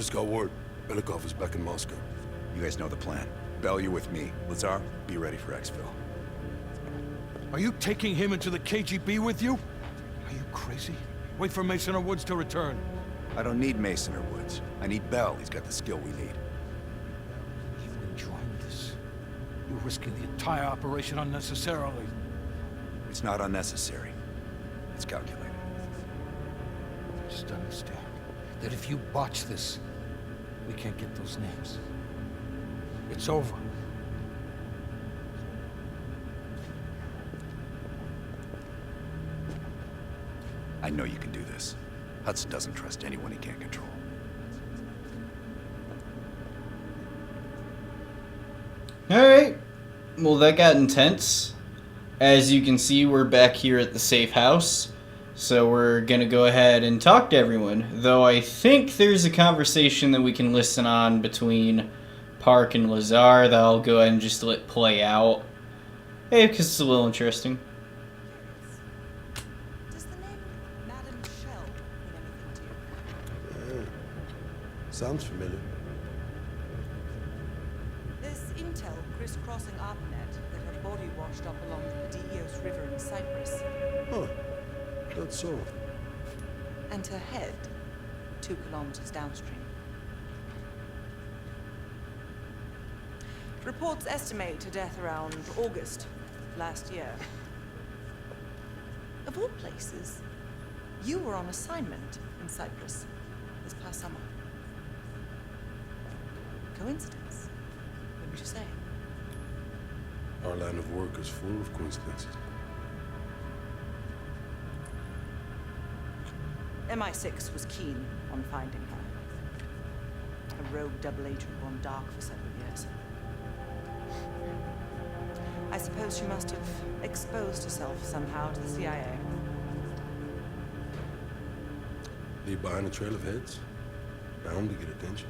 Just got word. Belikov is back in Moscow. You guys know the plan. Bell, you're with me. Lazar, be ready for exfil. Are you taking him into the KGB with you? Are you crazy? Wait for Mason or Woods to return. I don't need Mason or Woods. I need Bell. He's got the skill we need. You enjoying this? You're risking the entire operation unnecessarily. It's not unnecessary. It's calculated. Just understand that if you botch this, we can't get those names. It's over. I know you can do this. Hudson doesn't trust anyone he can't control. Alright. Well, that got intense. As you can see, we're back here at the safe house. So we're going to go ahead and talk to everyone. Though I think there's a conversation that we can listen on between Park and Lazar that I'll go ahead and just let play out. Hey, because it's a little interesting. Does the name Madame Shell mean anything to you? Sounds familiar. There's intel crisscrossing ARPANET that her body washed up along the Dios River in Cyprus. Huh. That's so. And her head 2 kilometers downstream. Reports estimate her death around August last year. Of all places, you were on assignment in Cyprus this past summer. Coincidence, wouldn't you say? Our line of work is full of coincidences. MI6 was keen on finding her. A rogue double agent gone dark for several years. I suppose she must have exposed herself somehow to the C.I.A. Leave behind a trail of heads? Bound to get attention.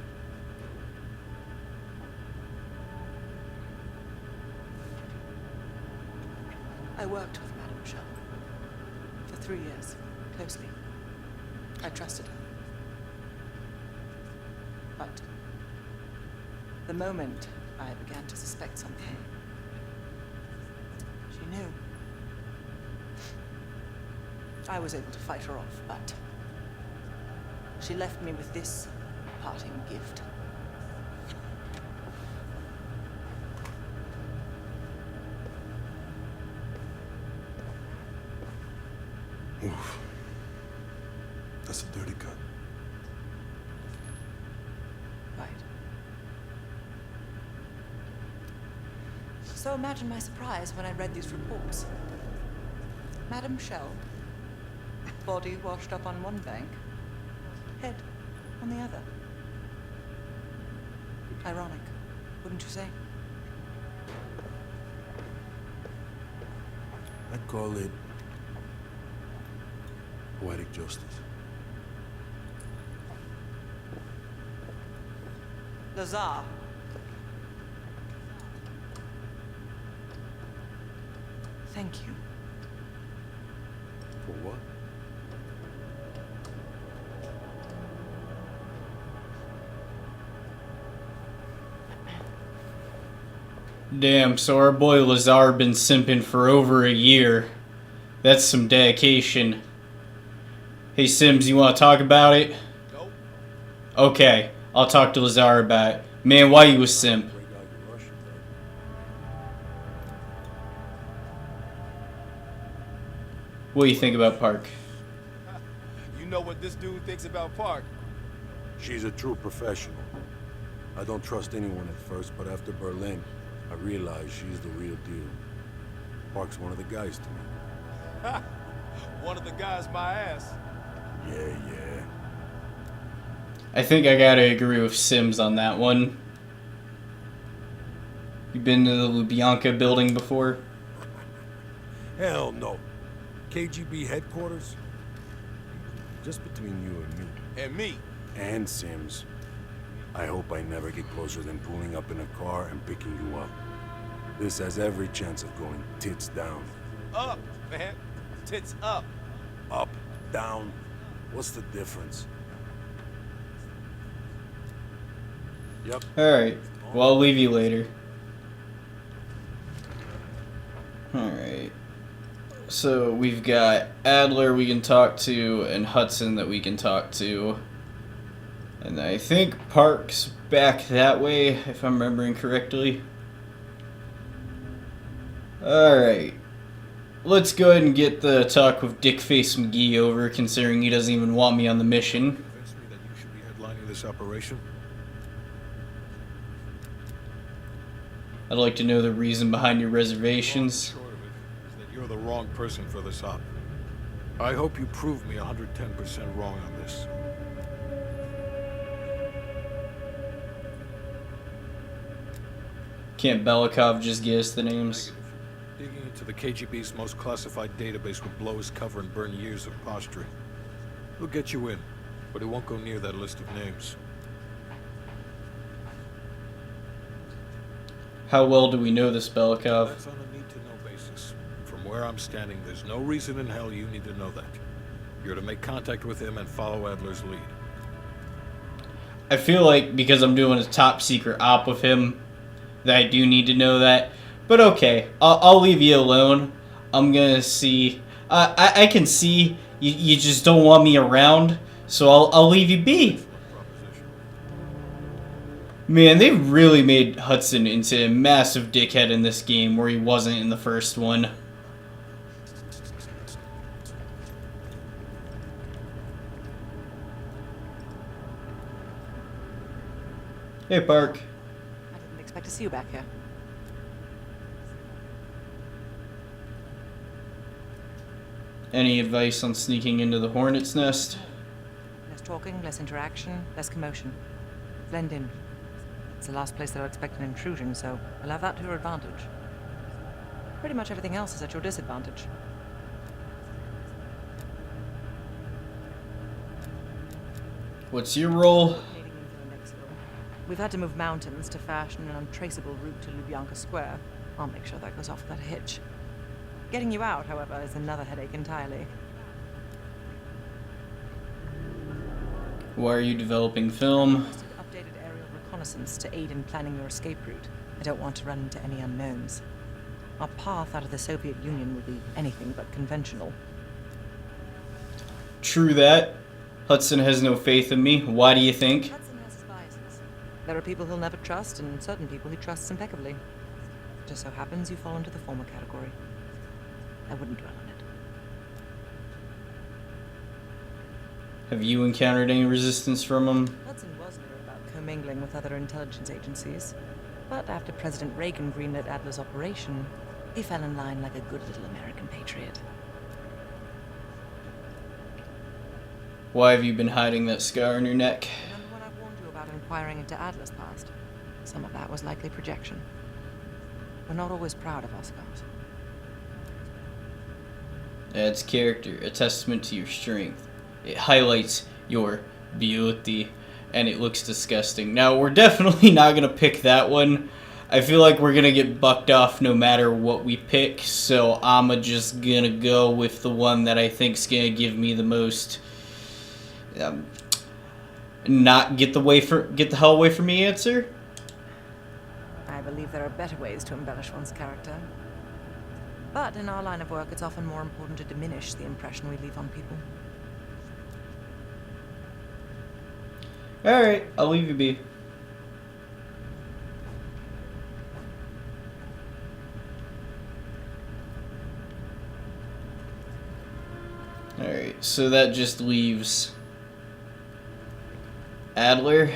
I worked with Madame Shell for 3 years, closely. I trusted her. But the moment I began to suspect something, she knew. I was able to fight her off, but she left me with this parting gift. Oof. That's a dirty cut. Right. So imagine my surprise when I read these reports. Madame Shell, body washed up on one bank, head on the other. Ironic, wouldn't you say? I'd call it poetic justice. Lazar. Thank you. For what? Damn, so our boy Lazar been simping for over a year. That's some dedication. Hey Sims, you want to talk about it? Nope. Okay, I'll talk to Lazar about it. Man, why you a simp? What do you think about Park? You know what this dude thinks about Park. She's a true professional. I don't trust anyone at first, but after Berlin, I realized she's the real deal. Park's one of the guys to me. One of the guys my ass. Yeah. I think I gotta agree with Sims on that one. You been to the Lubyanka building before? Hell no. KGB headquarters? Just between you and me. And me. And Sims. I hope I never get closer than pulling up in a car and picking you up. This has every chance of going tits down. Up, man. Tits up. Up, down, what's the difference? Yep. Alright. Well, I'll leave you later. Alright. So we've got Adler we can talk to and Hudson that we can talk to. And I think Park's back that way, if I'm remembering correctly. Alright. Let's go ahead and get the talk with Dickface McGee over, considering he doesn't even want me on the mission. Convince me that you should be headlining this operation? I'd like to know the reason behind your reservations. Long and short of it is that you're the wrong person for this op. I hope you prove me 110% wrong on this. Can't Belikov just give us the names? Negative. Digging into the KGB's most classified database would blow his cover and burn years of posturing. We'll get you in, but it won't go near that list of names. How well do we know this Belikov? That's on a need-to-know basis. From where I'm standing, there's no reason in hell you need to know that. You're to make contact with him and follow Adler's lead. I feel like because I'm doing a top secret op with him, that I do need to know that. But okay, I'll leave you alone. I'm gonna see. I can see you just don't want me around, so I'll leave you be. Man, they really made Hudson into a massive dickhead in this game where he wasn't in the first one. Hey, Park. I didn't expect to see you back here. Any advice on sneaking into the Hornet's Nest? Less talking, less interaction, less commotion. Blend in. It's the last place that I'd expect an intrusion, so I'll have that to your advantage. Pretty much everything else is at your disadvantage. What's your role? We've had to move mountains to fashion an untraceable route to Lubyanka Square. I'll make sure that goes off without a hitch. Getting you out, however, is another headache entirely. Why are you developing film? Updated aerial reconnaissance to aid in planning your escape route. I don't want to run into any unknowns. Our path out of the Soviet Union will be anything but conventional. True that. Hudson has no faith in me. Why do you think? Hudson has his biases. There are people he'll never trust, and certain people he trusts impeccably. Just so happens you fall into the former category. I wouldn't dwell on it. Have you encountered any resistance from him? Hudson was near about commingling with other intelligence agencies. But after President Reagan greenlit Adler's operation, he fell in line like a good little American patriot. Why have you been hiding that scar on your neck? Remember when I warned you about inquiring into Adler's past? Some of that was likely projection. We're not always proud of our scars. Adds character, a testament to your strength. It highlights your beauty, and it looks disgusting. Now, we're definitely not going to pick that one. I feel like we're going to get bucked off no matter what we pick, so I'm just going to go with the one that I think's going to give me the most... not get the hell away from me answer. I believe there are better ways to embellish one's character. But in our line of work, it's often more important to diminish the impression we leave on people. Alright, I'll leave you be. Alright, so that just leaves Adler.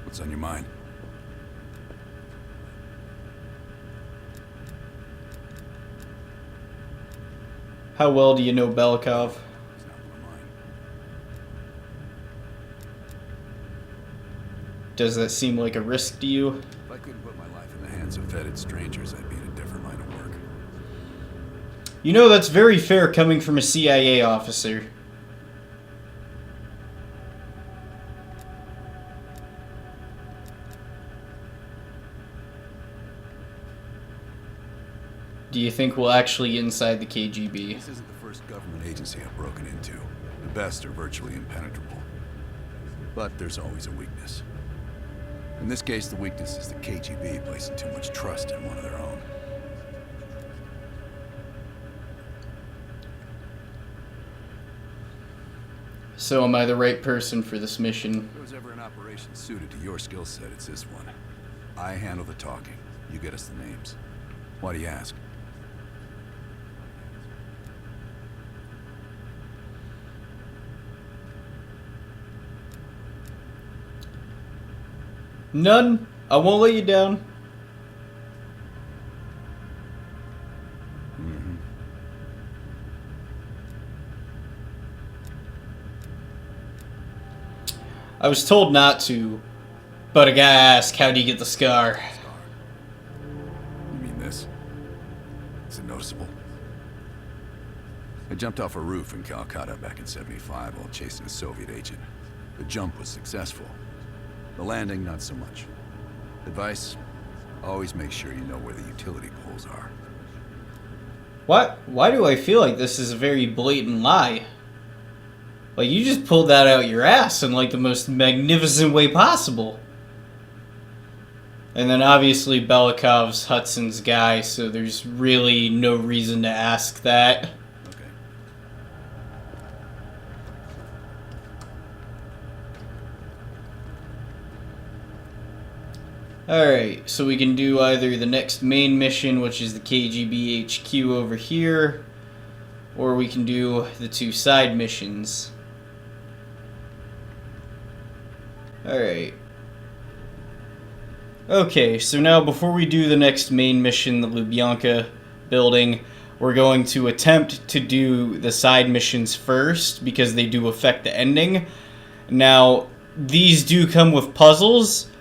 What's on your mind? How well do you know Belikov? He's not one of mine. Does that seem like a risk to you? If I couldn't put my life in the hands of vetted strangers, I'd be in a different line of work. You know, that's very fair coming from a CIA officer. Do you think we'll actually get inside the KGB? This isn't the first government agency I've broken into. The best are virtually impenetrable. But there's always a weakness. In this case, the weakness is the KGB placing too much trust in one of their own. So am I the right person for this mission? If there was ever an operation suited to your skill set, it's this one. I handle the talking. You get us the names. Why do you ask? None. I won't let you down. I was told not to, but I gotta ask, how do you get the scar? You mean this? Is it noticeable? I jumped off a roof in Calcutta back in '75 while chasing a Soviet agent. The jump was successful. The landing, not so much. Advice? Always make sure you know where the utility poles are. What? Why do I feel like this is a very blatant lie? Like, you just pulled that out your ass in, like, the most magnificent way possible. And then, obviously, Belikov's Hudson's guy, so there's really no reason to ask that. Okay. Alright, so we can do either the next main mission, which is the KGB HQ over here, or we can do the 2 side missions. Alright. Okay, so now before we do the next main mission, the Lubyanka building, we're going to attempt to do the side missions first, because they do affect the ending. Now, these do come with puzzles,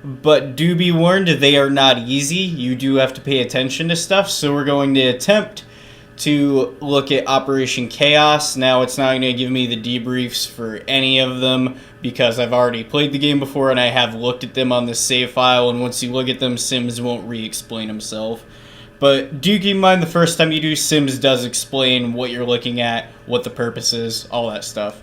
but do be warned, they are not easy. You do have to pay attention to stuff, so we're going to attempt to look at Operation Chaos. Now, it's not going to give me the debriefs for any of them, because I've already played the game before and I have looked at them on the save file, and once you look at them, Sims won't re-explain himself. But do keep in mind, the first time you do, Sims does explain what you're looking at, what the purpose is, all that stuff.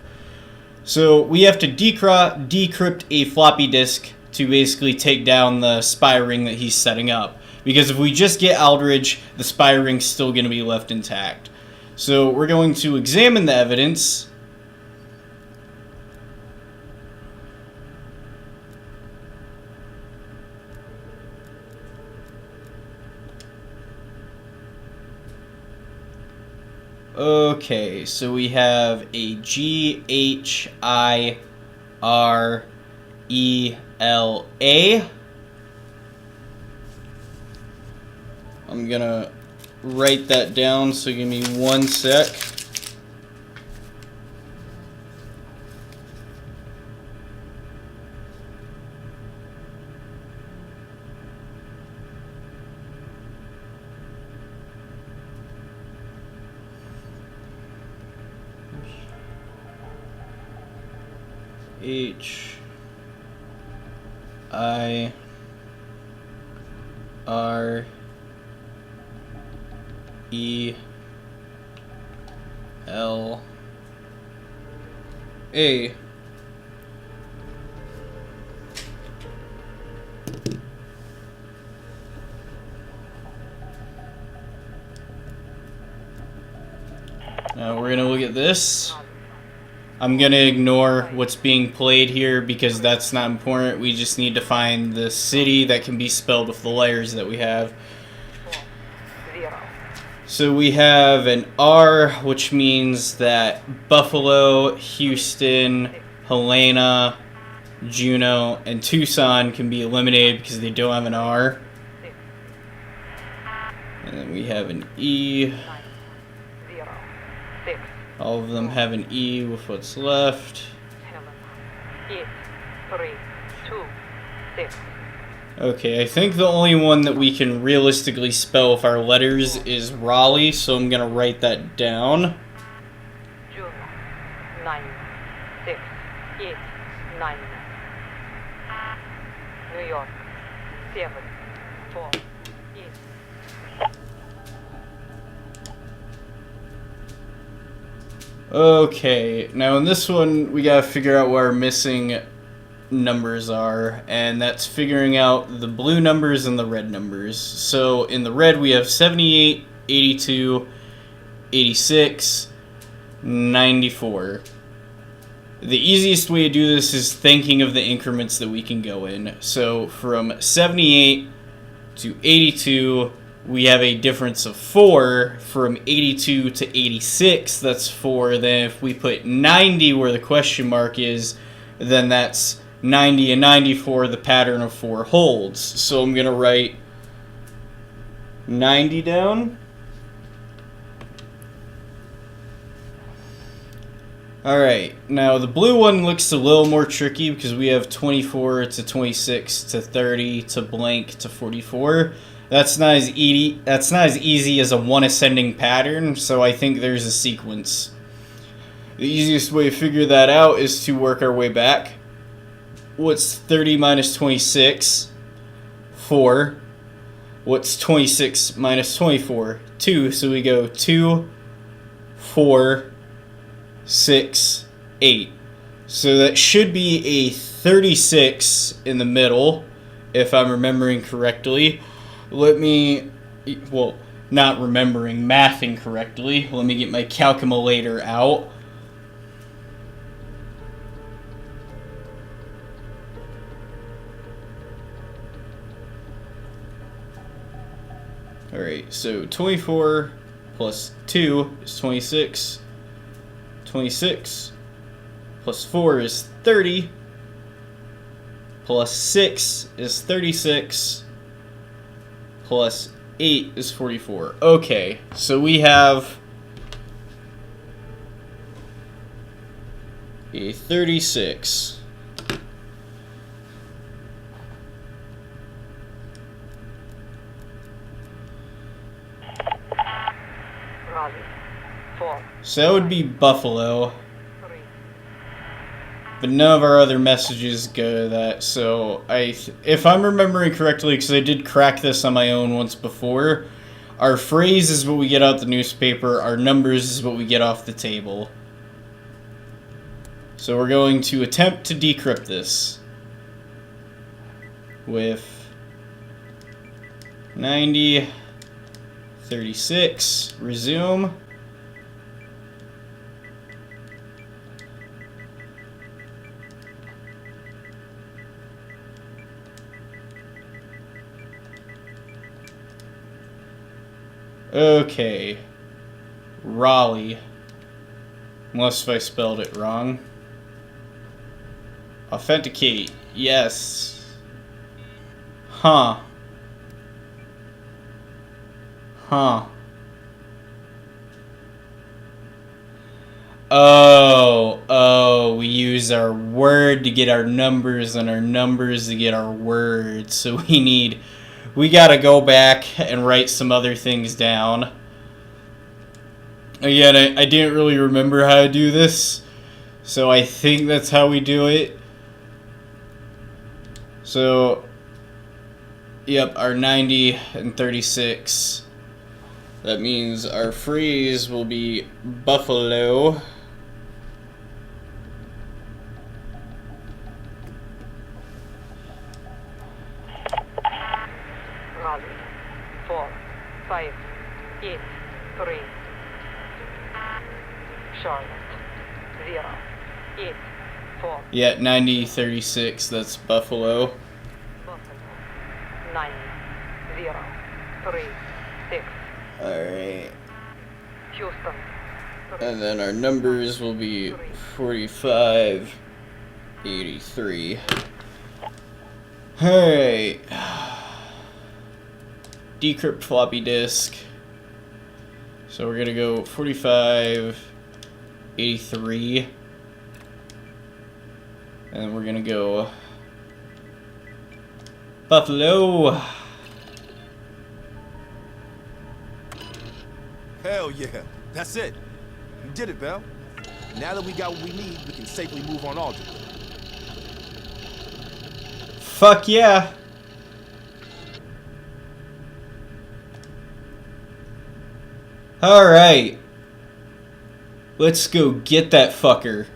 So we have to decrypt a floppy disk to basically take down the spy ring that he's setting up. Because if we just get Aldridge, the spy ring's still going to be left intact. So we're going to examine the evidence. Okay, so we have a GHIRELA. I'm gonna write that down, so give me 1 sec. HIRELA. Now we're gonna look at this. I'm gonna ignore what's being played here because that's not important. We just need to find the city that can be spelled with the letters that we have. So we have an R, which means that Buffalo, Houston, Helena, Juneau, and Tucson can be eliminated because they don't have an R. And then we have an E. All of them have an E with what's left. Okay, I think the only one that we can realistically spell with our letters is Raleigh, so I'm gonna write that down. June 9, 6, 8, 9. New York 7, 4, 8. Okay, now in this one we gotta figure out where our missing numbers are, and that's figuring out the blue numbers and the red numbers. So in the red we have 78, 82, 86, 94. The easiest way to do this is thinking of the increments that we can go in. So from 78 to 82, we have a difference of 4. From 82 to 86, that's 4. Then if we put 90 where the question mark is, then that's 90 and 94, the pattern of 4 holds. So I'm going to write 90 down. Alright, now the blue one looks a little more tricky because we have 24 to 26 to 30 to blank to 44. That's not as easy as a one ascending pattern, so I think there's a sequence. The easiest way to figure that out is to work our way back. What's 30 minus 26? 4. What's 26 minus 24? 2. So we go 2, 4, 6, 8. So that should be a 36 in the middle, if I'm remembering correctly. Not remembering, mathing correctly. Let me get my calculator out. Alright, so 24 plus 2 is 26. 26 plus 4 is 30. Plus 6 is 36. Plus 8 is 44. Okay, so we have a 36. Raleigh. 4. So that would be Buffalo. 3. But none of our other messages go to that, so if I'm remembering correctly, because I did crack this on my own once before, our phrase is what we get out the newspaper, our numbers is what we get off the table. So we're going to attempt to decrypt this with 90, 36, resume. Okay. Raleigh. Unless if I spelled it wrong. Authenticate. Yes. Huh. Huh. Oh, we use our word to get our numbers and our numbers to get our words. So we gotta go back and write some other things down. Again, I didn't really remember how to do this, so I think that's how we do it. So, yep, our 90 and 36. That means our phrase will be Buffalo. Raleigh. 4, 5, 8, 3. Charlotte. 0, 8, 4. Yeah, 90, 36, that's Buffalo. Buffalo. 9, 0, 3, 6. Alright. Houston. And then our numbers will be 45, 83. Alright. Decrypt floppy disk. So we're gonna go 45, 83. And we're gonna go Buffalo. Hell yeah. That's it. We did it, Bell. Now that we got what we need, we can safely move on Aldrich. Fuck yeah. Alright. Let's go get that fucker.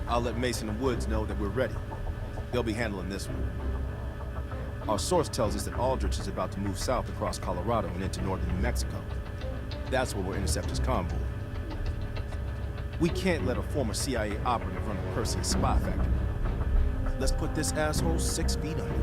I'll let Mason and Woods know that we're ready. They'll be handling this one. Our source tells us that Aldrich is about to move south across Colorado and into northern New Mexico. That's where we'll intercept his convoy. We can't let a former CIA operative run a Perseus spy factory. Let's put this asshole 6 feet under.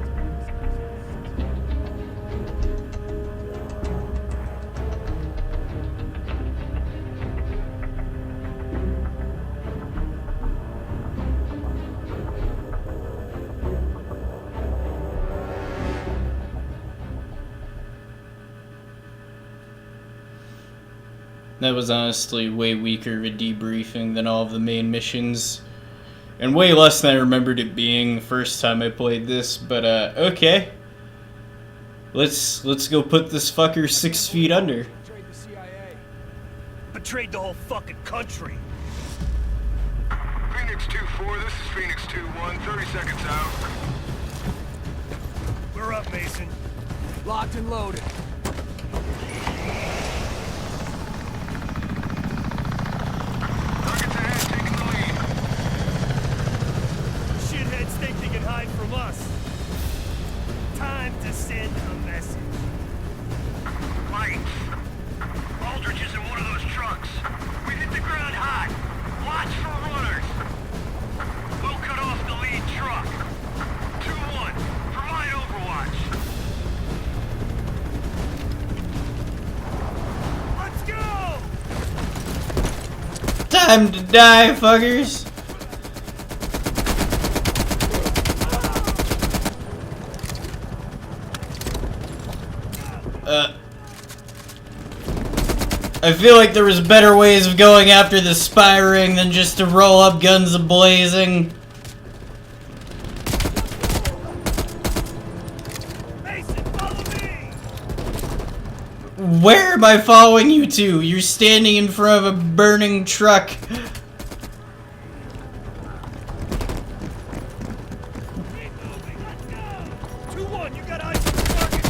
That was honestly way weaker of a debriefing than all of the main missions. And way less than I remembered it being the first time I played this, but okay. Let's go put this fucker 6 feet under. Betrayed the C.I.A. Betrayed the whole fucking country. Phoenix 2-4, this is Phoenix 2-1, 30 seconds out. We're up, Mason. Locked and loaded. Targets ahead, taking the lead. Shitheads think they can hide from us. Time to send a message. Lights. Aldrich is in one of those trucks. We hit the ground hot. Watch for runners. We'll cut off the lead truck. 2-1, provide overwatch. Let's go! Time to die, fuckers! I feel like there was better ways of going after the spy ring than just to roll up guns a-blazing. Mason, follow me! Where am I following you to? You're standing in front of a burning truck. Keep moving, let's go! 2-1, you got eyes on the target!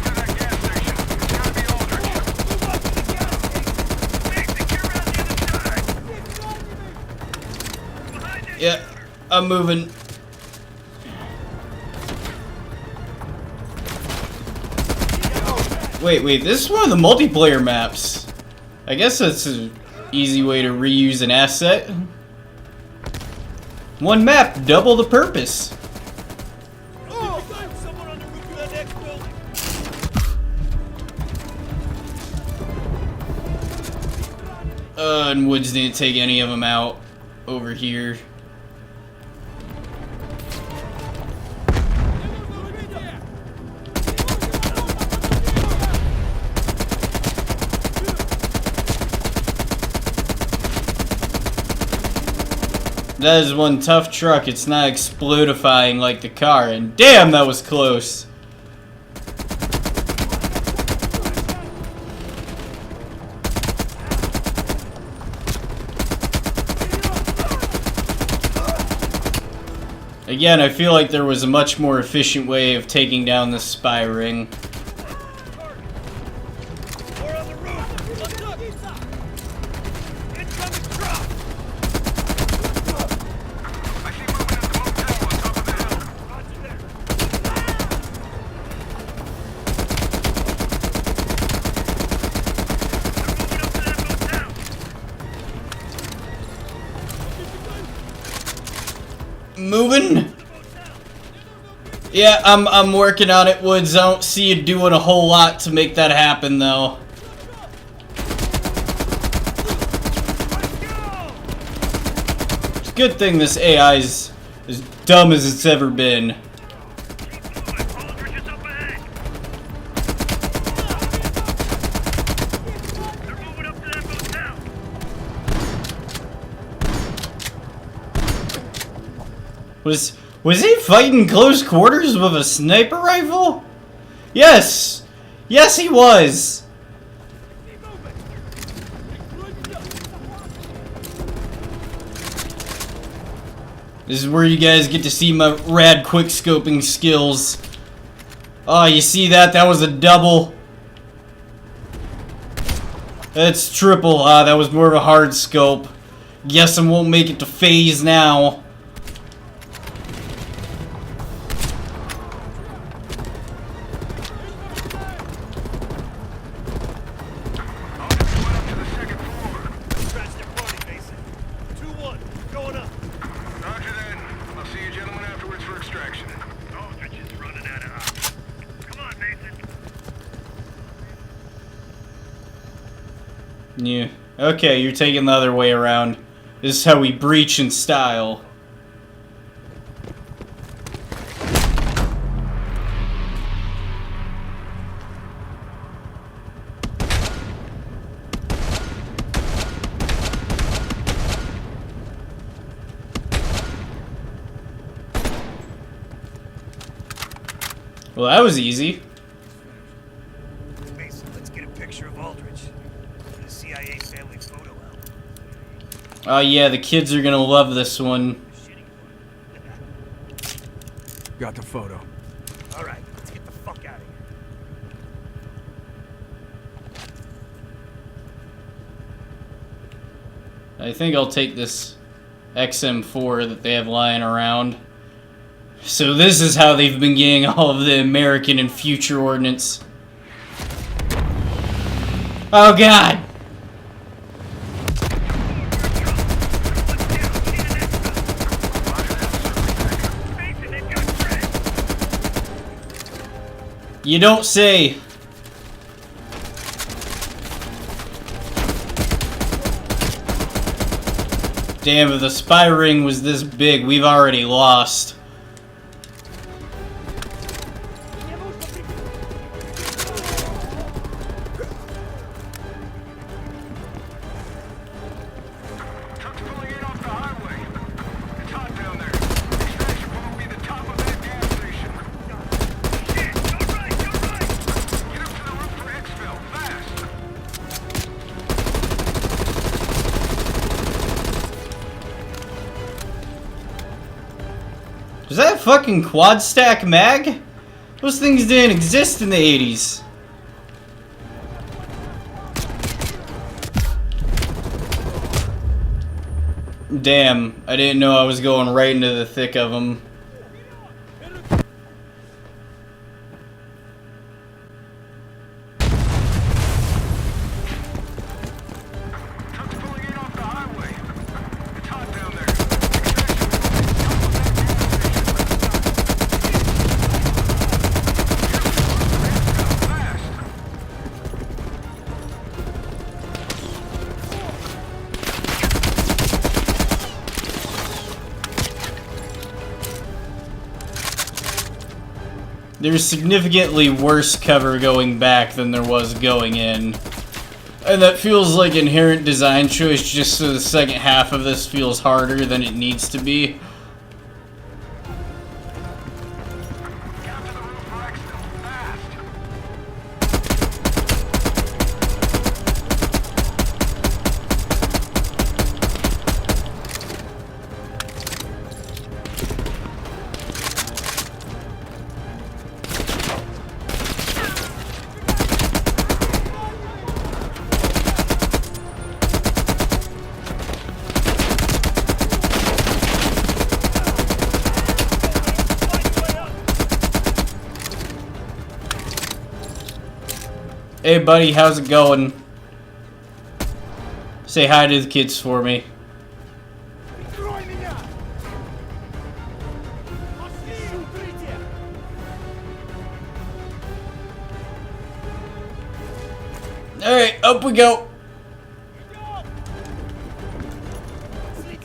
To that gas station. It's gotta be Aldrich. Move up to the gas station! Mason, get around the other side. Behind that Yeah, I'm moving. Wait, this is one of the multiplayer maps. I guess that's an easy way to reuse an asset. One map, double the purpose. Oh! Someone on the roof of that next building! And Woods didn't take any of them out over here. That is one tough truck. It's not explodifying like the car, and damn, that was close. Again, I feel like there was a much more efficient way of taking down the spy ring. We're on the roof! Let's look! Incoming truck! I see movement at the motel on top of the hill. Roger there. They're moving up to that motel! Moving? Yeah, I'm working on it, Woods. I don't see you doing a whole lot to make that happen, though. It's a good thing this AI is as dumb as it's ever been. Aldrich is up ahead. They're moving up to that motel. Was he fighting close quarters with a sniper rifle? Yes! Yes, he was! This is where you guys get to see my rad quick-scoping skills. Oh, you see that? That was a double. That's triple. Ah, that was more of a hard scope. Guess I won't make it to phase now. Scratch their party, Mason. 2-1, going up. Roger that. I'll see you gentlemen afterwards for extraction. Aldrich is running out of options. Come on, Mason. Yeah. Okay, you're taking the other way around. This is how we breach in style. Well, that was easy. Mason, let's get a picture of Aldrich. For the CIA family photo album. Oh yeah, the kids are gonna love this one. Got the photo. All right, let's get the fuck out of here. I think I'll take this XM4 that they have lying around. So this is how they've been getting all of the American and future ordnance. Oh god! You don't say. Damn, if the spy ring was this big, we've already lost. Truck's pulling in off the highway. It's hot down there. Extraction point will be the top of that gas station. Shit, you're right. Get up to the roof for exfil, fast. Was that a fucking quad stack mag? Those things didn't exist in the 80s. Damn, I didn't know I was going right into the thick of them. Truck's pulling in off the highway. It's hot down there. There's significantly worse cover going back than there was going in. And that feels like inherent design choice just so the second half of this feels harder than it needs to be. Get up to the roof for exfil, fast. Hey buddy, how's it going? Say hi to the kids for me. Alright, up we go.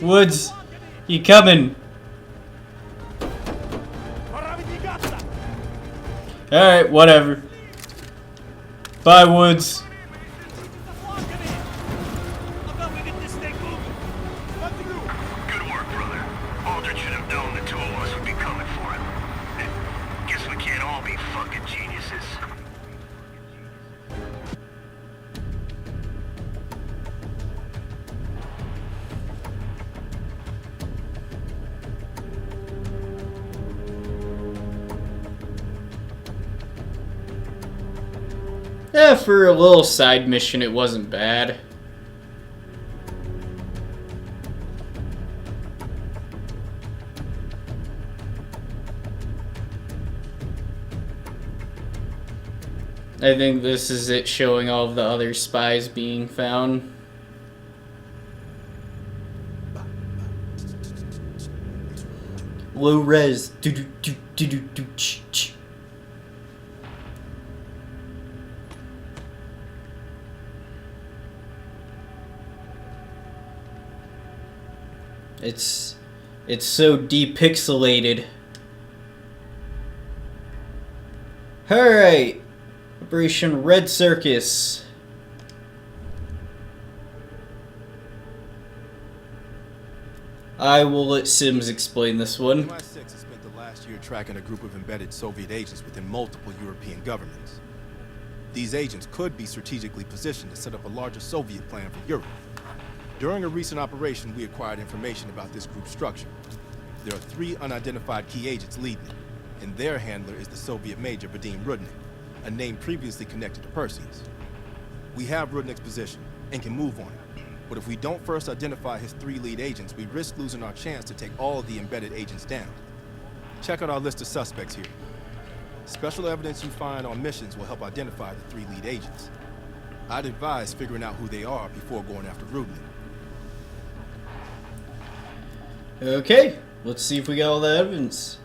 Woods, you coming? Alright, whatever. Bye, Woods. Good work, brother. Aldrich should have known the two of us would be coming for him. Guess we can't all be fucking geniuses. Yeah, for a little side mission, it wasn't bad. I think this is it showing all of the other spies being found. Low res. It's so depixelated. Alright. Operation Red Circus. I will let Sims explain this one. MI6 has spent the last year tracking a group of embedded Soviet agents within multiple European governments. These agents could be strategically positioned to set up a larger Soviet plan for Europe. During a recent operation, we acquired information about this group's structure. There are 3 unidentified key agents leading it, and their handler is the Soviet Major Vadim Rudnik, a name previously connected to Perseus. We have Rudnik's position and can move on it, but if we don't first identify his 3 lead agents, we risk losing our chance to take all of the embedded agents down. Check out our list of suspects here. Special evidence you find on missions will help identify the 3 lead agents. I'd advise figuring out who they are before going after Rudnik. Okay, let's see if we got all the evidence.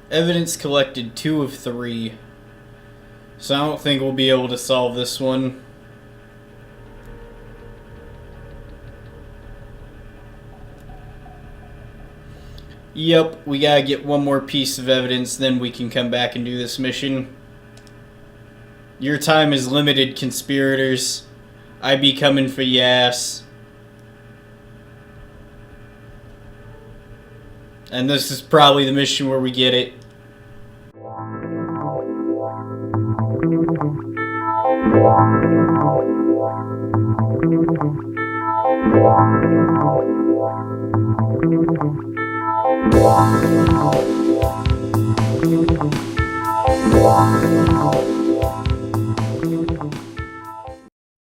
Evidence collected 2 of 3. So I don't think we'll be able to solve this one. Yep, we gotta get one more piece of evidence, then we can come back and do this mission. Your time is limited, conspirators. I be coming for your ass. And this is probably the mission where we get it. Wow.